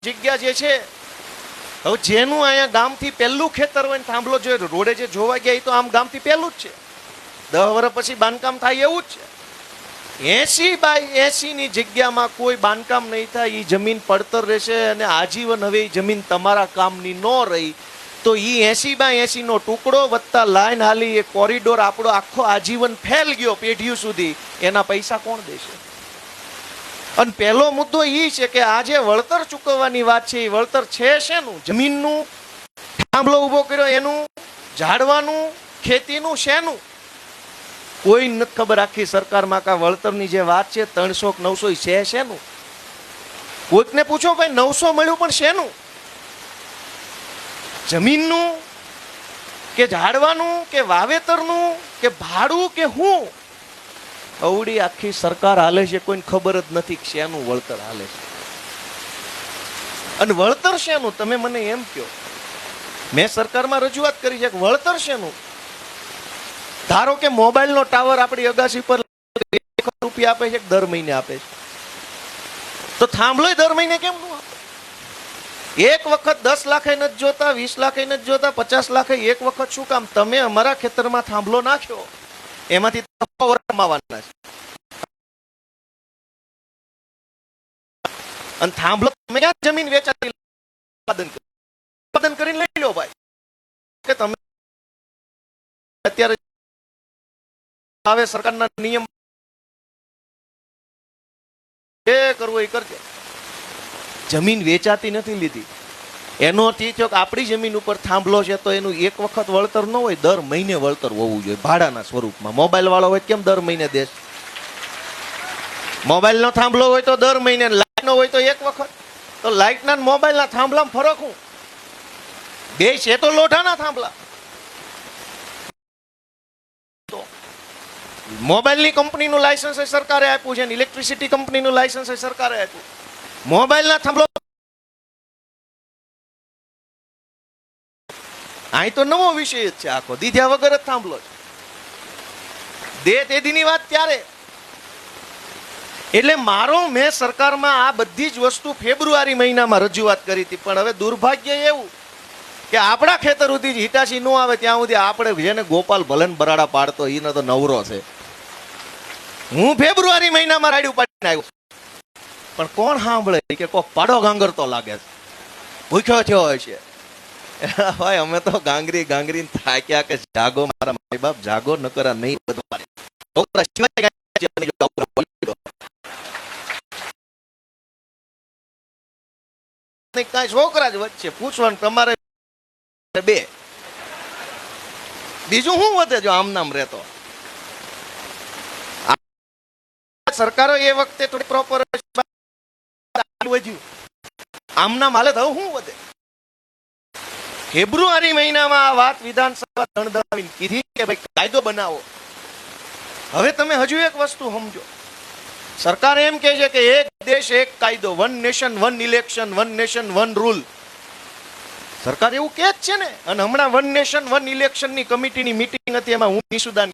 જગ્યા જે છે, હવે જેનું અહીંયા ગામથી પહેલું ખેતર હોય ને થાંભલો જે રોડે જે જોવા ગયા એ તો આમ ગામથી પહેલું જ છે, 10 વર્ષ પછી બાંધકામ થાય એવું જ છે. 80/80 ની જગ્યામાં કોઈ બાંધકામ નહીં થાય, એ જમીન પડતર રહેશે અને આજીવન હવે એ જમીન તમારા કામની ન રહી તો એ 80/80 નો ટુકડો વત્તા લાઈન હાલી એ કોરિડોર આપણો આખો આજીવન ફેલ ગયો પેઢીઓ સુધી, એના પૈસા કોણ દેશે? અને પહેલો મુદ્દો એ છે કે આ જે વળતર ચૂકવવાની વાત છે એ વળતર છે શેનું? જમીનનું, થાંભલો ઉભો કર્યો એનું, ઝાડવાનું, ખેતીનું, શેનું? કોઈ નથી ખબર આખી સરકારમાં કે વળતરની જે વાત છે 300 કે 900 છે શેનું? કોઈકને પૂછો ભાઈ 900 મળ્યું પણ શેનું? જમીનનું કે ઝાડવાનું કે વાવેતરનું કે ભાડું કે હું? અવડી આખી સરકાર હાલે છે, કોઈને ખબર જ નથી કે શેનું વળતર હાલે છે. અને વળતર શેનું તમે મને એમ કહો. મેં સરકારમાં રજૂઆત કરી છે કે વળતર શેનું? ધારો કે મોબાઈલનો ટાવર આપણી અગાસી પર ₹1 આપે છે, દર મહિને આપે છે, તો થાંભલો દર મહિને કેમ નું આપે? એક વખત 10 લાખ નથી જોતા, 20 લાખ નથી જોતા, 50 લાખ એક વખત શું કામ? તમે અમારા ખેતરમાં થાંભલો નાખ્યો, એમાંથી કમાવાના છે. અને થાંભલો તમે ક્યાં જમીન વેચાતી ઉત્પાદન કરીને લઈ લો ભાઈ, કે તમે અત્યારે આવે સરકારના નિયમ જે કરવું એ કરજો. જમીન વેચાતી નથી લીધી, એનો અર્થ એ થયો કે આપણી જમીન ઉપર થાંભલો છે તો એનું એક વખત વળતર ન હોય, દર મહિને વળતર હોવું જોઈએ ભાડાના સ્વરૂપમાં. મોબાઈલ વાળો હોય કેમ દર મહિને દેશ? મોબાઈલ નો થાંભલો હોય તો દર મહિને, લાઈટ નો હોય તો એક વખત. તો લાઈટ ના મોબાઈલ ના થાંભલામાં ફરક હું? બે છે તો લોઢાના થાંભલા. મોબાઈલની કંપનીનું લાયસન્સ સરકારે આપ્યું છે, ઇલેક્ટ્રિસિટી કંપનીનું લાયસન્સ સરકારે આપ્યું. મોબાઈલના થાંભલો અહીં તો નવો વિષય જ છે આખો, દીધા વગર જ થાંભલો છે. દે તેદીની વાત ત્યારે. એટલે મેં સરકારમાં આ બધી જ વસ્તુ ફેબ્રુઆરી મહિનામાં રજૂઆત કરી હતી, પણ હવે દુર્ભાગ્ય એવું કે આપણા ખેતર સુધી હિટાચી ન આવે ત્યાં સુધી આપણે જેને ગોપાલ ભલન બરાડા પાડતો એને તો નવરો છે. હું ફેબ્રુઆરી મહિનામાં રાડ્યું પાડીને આવ્યો, પણ કોણ સાંભળે કે કોઈ પાડો ગાંગર તો લાગે છે, ભૂખ્યો થયો હોય છે. ભાઈ અમે તો ગાંગરી થાક્યા કે જાગો મારા માય બાપ, જાગો ન કરા નહીં બધું. કઈ છોકરા જ વચ્ચે પૂછવાનું તમારે બે, બીજું શું વધે જો આમ નામ રહેતો? સરકારો એ વખતે થોડી પ્રોપર આમ નામ હાલે તો શું વધે? ફેબ્રુઆરી મહિનામાં આ વાત વિધાનસભા દણદણાવીને કીધી કે ભાઈ કાયદો બનાવો. હવે તમે હજુ એક વસ્તુ સમજો, સરકાર એમ કહે છે કે એક દેશ એક કાયદો, 1 નેશન 1 ઇલેક્શન, 1 નેશન 1 રૂલ. સરકાર એવું કહે જ છે ને. અને હમણાં 1 નેશન 1 ઇલેક્શન ની કમિટીની મીટિંગ હતી, એમાં હું નિશુદાન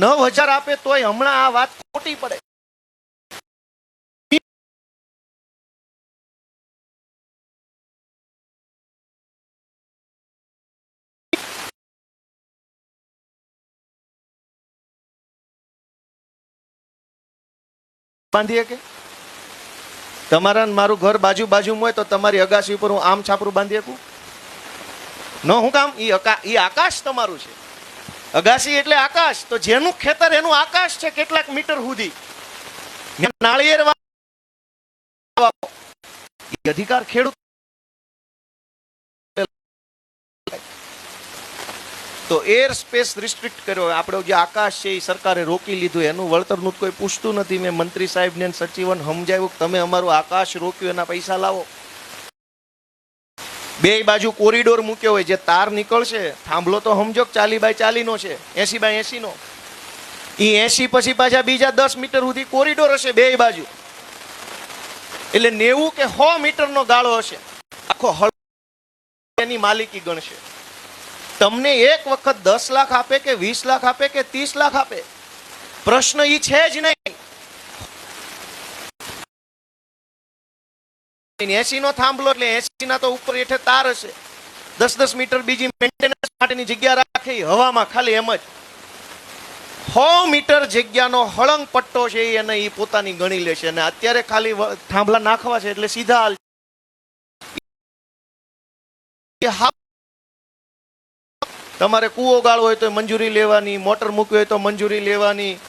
$9,000 આપે તોય હમણાં આ વાત ખોટી પડે. બાંધીએ કે તમારા મારું ઘર બાજુમાં હોય તો તમારી અગાસી ઉપર હું આમ છાપરું બાંધી શકું? ન, હું કામ? ઈ આકાશ તમારું છે. અગાસી એટલે આકાશ. તો જેનું ખેતર એનું આકાશ છે કેટલાક મીટર સુધી. નાળિયેર અધિકાર ખેડૂત. તો એર સ્પેસ રિસ્ટ્રિક્ટ કર્યો. આપણે જે આકાશ છે એ સરકારે રોકી લીધું, એનું વળતરનું કોઈ પૂછતું નથી. મેં મંત્રી સાહેબને સચિવને સમજાવ્યું કે તમે અમારું આકાશ રોક્યું, એના પૈસા લાવો. બે બાજુ કોરિડોર મૂક્યો હોય, જે તાર નીકળશે, થાંભલો તો સમજો 40x40 નો છે, 80x80 નો. એ 80 પછી પાછા બીજા 10 મીટર સુધી કોરિડોર હશે બે બાજુ, એટલે 90 કે 100 મીટર નો ગાળો હશે. આખો હળ એની માલિકી ગણશે. તમને એક વખત 10 લાખ આપે કે 20 લાખ આપે કે 30 લાખ આપે, પ્રશ્ન ઈ છે જ નહીં. 80 નો થાંભલો એટલે 80 ના તો ઉપર હેઠે તાર હશે, 10-10 મીટર બીજી મેન્ટેનન્સ માટેની જગ્યા રાખે હવામાં ખાલી એમ જ. 100 મીટર જગ્યાનો હળંગ પટ્ટો છે એને એ પોતાની ગણી લેશે. અને અત્યારે ખાલી થાંભલા નાખવા છે એટલે સીધા હાલ. તમારે કૂવો ગાળવો હોય તો મંજૂરી લેવાની, મોટર મૂકવી હોય તો મંજૂરી લેવાની,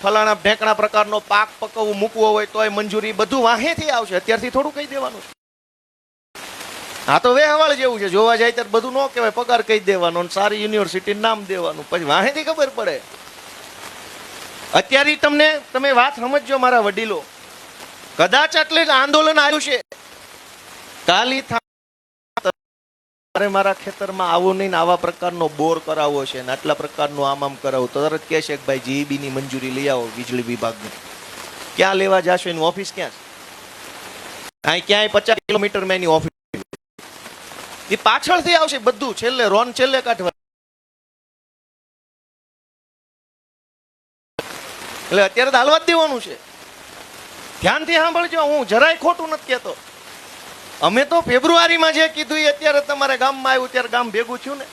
ફલાણા ઢેકણા પ્રકારનો પાક પકવવું મૂકવો હોય તો મંજૂરી, બધું વાહેથી આવશે. અત્યારથી થોડું કહી દેવાનું. હા તો વેહવાળ જેવું છે, જોવા જાય ત્યારે બધું ન કહેવાય, પગાર કહી દેવાનો, સારી યુનિવર્સિટી નામ દેવાનું, પછી વાહેથી ખબર પડે. અત્યારે તમે વાત સમજજો મારા વડીલો, કદાચ એટલે આંદોલન આવ્યું છે કાલી મારા ખેતરમાં આવો નહીં, આવા પ્રકારનો બોર કરાવવો છે ને આટલા પ્રકારનું આમ કરાવો, તો તરત કહે છે કે ભાઈ જીઈબી ની મંજૂરી લઈ આવો વીજળી વિભાગની. ક્યાં લેવા જશો? એની ઓફિસ ક્યાં છે? અહીં ક્યાંય 50 કિલોમીટર માં એની ઓફિસ. એ પાછળથી આવશે બધું, છેલ્લે રોન છેલ્લે કાઢવા. એટલે અત્યારે તો હાલવા જ દેવાનું છે. ધ્યાનથી સાંભળજો, હું જરાય ખોટું નથી કહેતો. અમે તો ફેબ્રુઆરીમાં જે કીધું એ અત્યારે તમારે ગામમાં આવ્યું ત્યારે ગામ ભેગું થયું ને.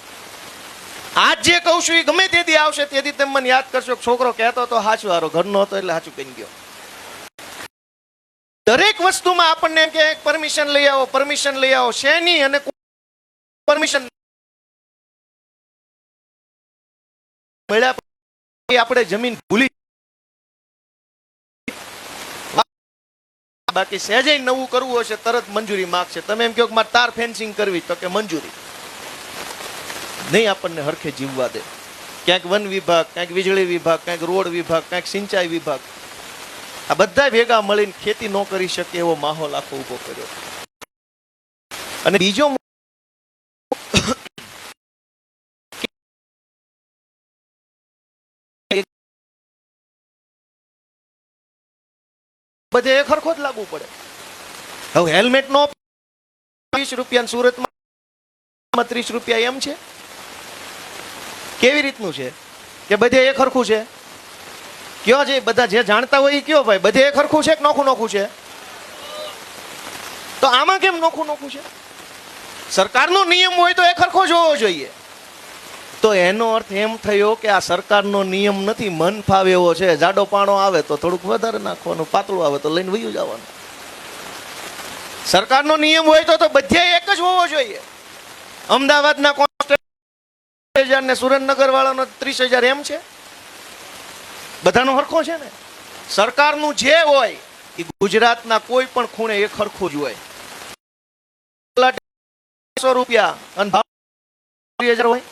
આજ જે કહું છું એ ગમે તેથી આવશે, તેથી તમે મને યાદ કરશો. છોકરો કહેતો તો હાચું, હારો ઘરનો હતો એટલે હાચું કહી ગયો. દરેક વસ્તુમાં આપણને એમ કે પરમિશન લઈ આવો, પરમિશન લઈ આવો. શેની અને પરમિશન મળ્યા પછી આપણે જમીન ભૂલી, બાકી સહેજે નવું કરવું હશે તરત મંજૂરી માંગશે. તમે એમ કહો કે મારે તાર ફેન્સિંગ કરવી, તો કે મંજૂરી નહીં, આપણને હરખે જીવવા દે. ક્યાંક વન વિભાગ, ક્યાંક વીજળી વિભાગ, ક્યાંક રોડ વિભાગ, ક્યાંક સિંચાઈ વિભાગ, આ બધા ભેગા મળીને ખેતી ન કરી શકે એવો માહોલ આખો ઉભો કર્યો. અને બીજો બધે એક હરખો જ લાગુ પડે. હવે હેલ્મેટ નો 20 રૂપિયા, સુરતમાં 30 રૂપિયા એમ છે. કેવી રીતનું છે કે બધે એક હરખું છે? કયો છે? બધા જે જાણતા હોય એ કયો ભાઈ, બધે એક હરખું છે કે નોખું નોખું છે? તો આમાં કેમ નોખું નોખું છે? સરકારનો નિયમ હોય તો એક હરખો જ હોવો જોઈએ. તો એનો અર્થ એમ થયો કે આ સરકારનો નિયમ નથી, મન ફાવે એવો છે. જાડો પાણો આવે તો થોડુંક વધારે નાખવાનું, પાતળું આવે તો લઈને વયું જવાનું. સરકારનો નિયમ હોય તો બધે એક જ હોવો જોઈએ. અમદાવાદના કોન્સ્ટેબલ 30,000 ને સુરેન્દ્રનગર વાળાનો 30,000 એમ છે? બધાનો હરખો છે ને? સરકારનું જે હોય એ ગુજરાતના કોઈ પણ ખૂણે એક હરખું જ હોય. 100 રૂપિયા અને 30,000 હોય.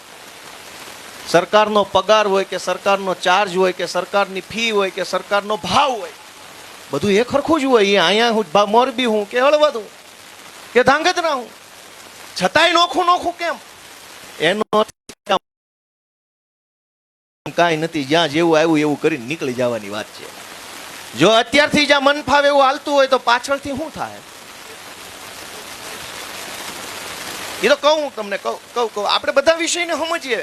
સરકારનો પગાર હોય કે સરકારનો ચાર્જ હોય કે સરકારની ફી હોય કે સરકારનો ભાવ હોય, બધું એક સરખું જ હોય. અહીંયા હું મોરબી હું કે હળવદ હું કે ધાંગધ્રા હું, છતાંય નોખું નોખું કેમ? એનો કાંઈ નથી, જ્યાં જેવું આવ્યું એવું કરીને નીકળી જવાની વાત છે. જો અત્યારથી જ્યાં મન ફાવે એવું હાલતું હોય તો પાછળથી શું થાય એ તો કહું તમને, કહું આપણે બધા વિષયને સમજીએ.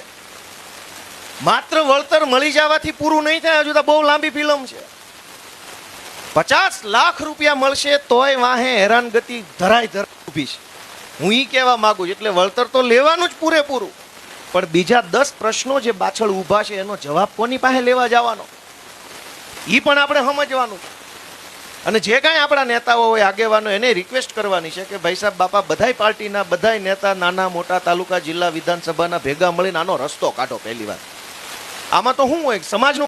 માત્ર વળતર મળી જવાથી પૂરું નહીં થાય, હજુ તો બહુ લાંબી ફિલ્મ છે. 50 લાખ રૂપિયા મળશે તોય વાહે હેરાનગતિ ધરાય ઊભી છે. હું ઈ કહેવા માંગુ છું. એટલે વળતર તો લેવાનું જ પૂરેપૂરું, પણ બીજા 10 પ્રશ્નો જે પાછળ ઊભા છે એનો જવાબ કોની પાસે લેવા જવાનો ઈ પણ આપણે સમજવાનું છે. અને જે કાંઈ આપણા નેતાઓ હોય, આગેવાનો, એને રિક્વેસ્ટ કરવાની છે કે ભાઈ સાહેબ બાપા, બધાય પાર્ટીના બધાય નેતા, નાના મોટા, તાલુકા, જિલ્લા, વિધાનસભાના ભેગા મળીને આનો રસ્તો કાઢો. પહેલી વાત આમાં તો શું હોય, સમાજનું